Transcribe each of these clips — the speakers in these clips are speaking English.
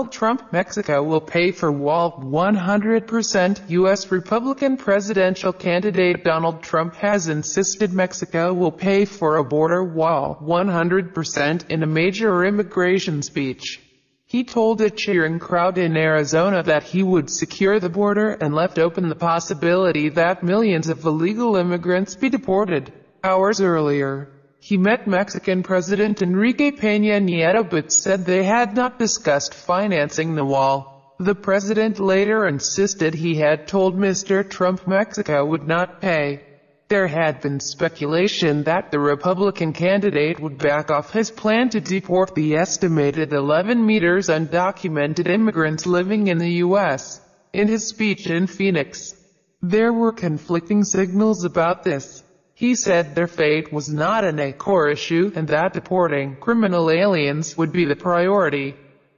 Donald Trump. Mexico will pay for wall. 100%. U.S. Republican presidential candidate Donald Trump has insisted Mexico will pay for a border wall 100% in a major immigration speech. He told a cheering crowd in Arizona that he would secure the border and left open the possibility that millions of illegal immigrants be deported. Hours earlier, he met Mexican President Enrique Pena Nieto but said they had not discussed financing the wall. The president later insisted he had told Mr. Trump Mexico would not pay. There had been speculation that the Republican candidate would back off his plan to deport the estimated 11 million undocumented immigrants living in the U.S. In his speech in Phoenix, there were conflicting signals about this. He said their fate was not a core issue and that deporting criminal aliens would be the priority.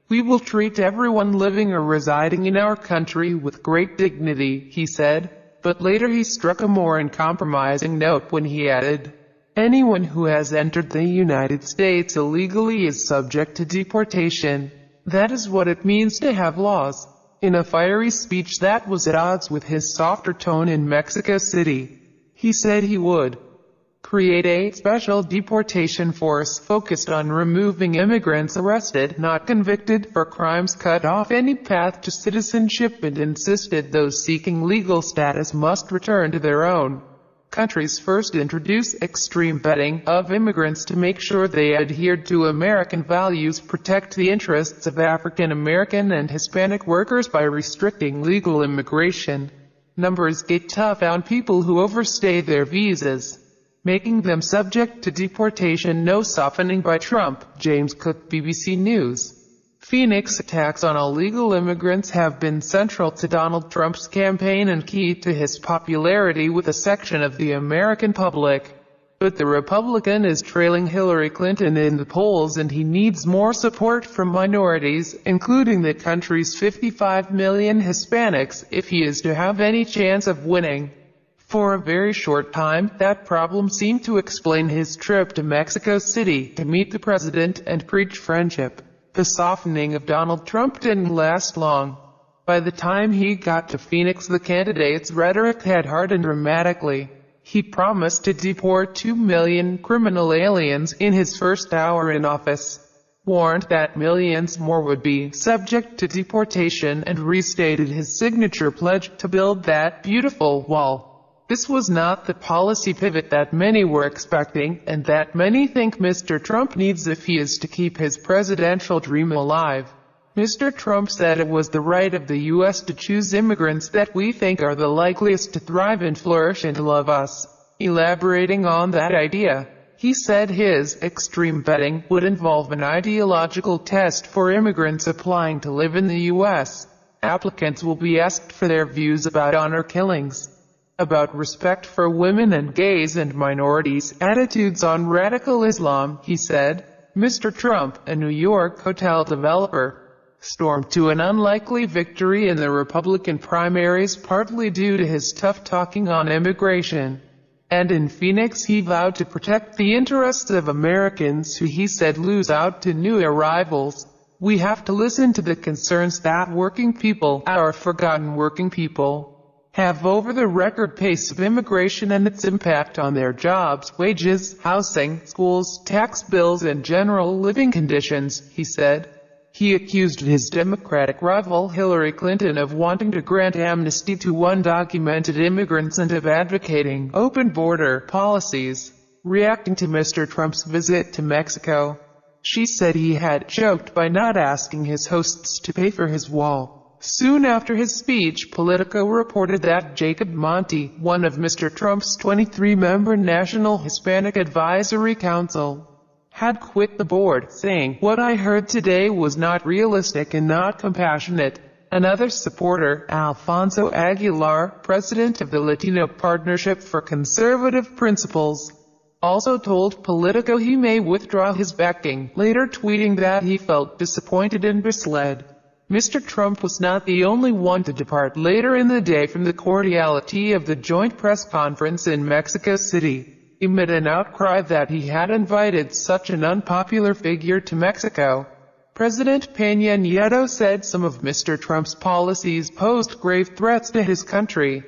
"We will treat everyone living or residing in our country with great dignity," he said. But later he struck a more uncompromising note when he added, "Anyone who has entered the United States illegally is subject to deportation. That is what it means to have laws." In a fiery speech that was at odds with his softer tone in Mexico City, he said he would create a special deportation force focused on removing immigrants arrested, not convicted, for crimes, cut off any path to citizenship, and insisted those seeking legal status must return to their own countries first, introduce extreme vetting of immigrants to make sure they adhered to American values, protect the interests of African American and Hispanic workers by restricting legal immigration. Numbers get tough on people who overstay their visas, making them subject to deportation. No softening by Trump. James Cook, BBC News. Phoenix. Attacks on illegal immigrants have been central to Donald Trump's campaign and key to his popularity with a section of the American public. But the Republican is trailing Hillary Clinton in the polls and he needs more support from minorities, including the country's 55 million Hispanics, if he is to have any chance of winning. For a very short time, that problem seemed to explain his trip to Mexico City to meet the president and preach friendship. The softening of Donald Trump didn't last long. By the time he got to Phoenix, the candidate's rhetoric had hardened dramatically. He promised to deport 2 million criminal aliens in his first hour in office, warned that millions more would be subject to deportation, and restated his signature pledge to build that beautiful wall. This was not the policy pivot that many were expecting, and that many think Mr. Trump needs if he is to keep his presidential dream alive. Mr. Trump said it was the right of the U.S. to choose immigrants that we think are the likeliest to thrive and flourish and love us. Elaborating on that idea, he said his extreme vetting would involve an ideological test for immigrants applying to live in the U.S. Applicants will be asked for their views about honor killings, about respect for women and gays and minorities, attitudes on radical Islam, he said. Mr. Trump, a New York hotel developer, stormed to an unlikely victory in the Republican primaries partly due to his tough talking on immigration. And in Phoenix he vowed to protect the interests of Americans who he said lose out to new arrivals. "We have to listen to the concerns that working people, our forgotten working people, have over the record pace of immigration and its impact on their jobs, wages, housing, schools, tax bills, and general living conditions," he said. He accused his Democratic rival Hillary Clinton of wanting to grant amnesty to undocumented immigrants and of advocating open border policies. Reacting to Mr. Trump's visit to Mexico, she said he had joked by not asking his hosts to pay for his wall. Soon after his speech, Politico reported that Jacob Monti, one of Mr. Trump's 23-member National Hispanic Advisory Council, had quit the board, saying, "What I heard today was not realistic and not compassionate." Another supporter, Alfonso Aguilar, president of the Latino Partnership for Conservative Principles, also told Politico he may withdraw his backing, later tweeting that he felt disappointed and misled. Mr. Trump was not the only one to depart later in the day from the cordiality of the joint press conference in Mexico City, amid an outcry that he had invited such an unpopular figure to Mexico. President Pena Nieto said some of Mr. Trump's policies posed grave threats to his country.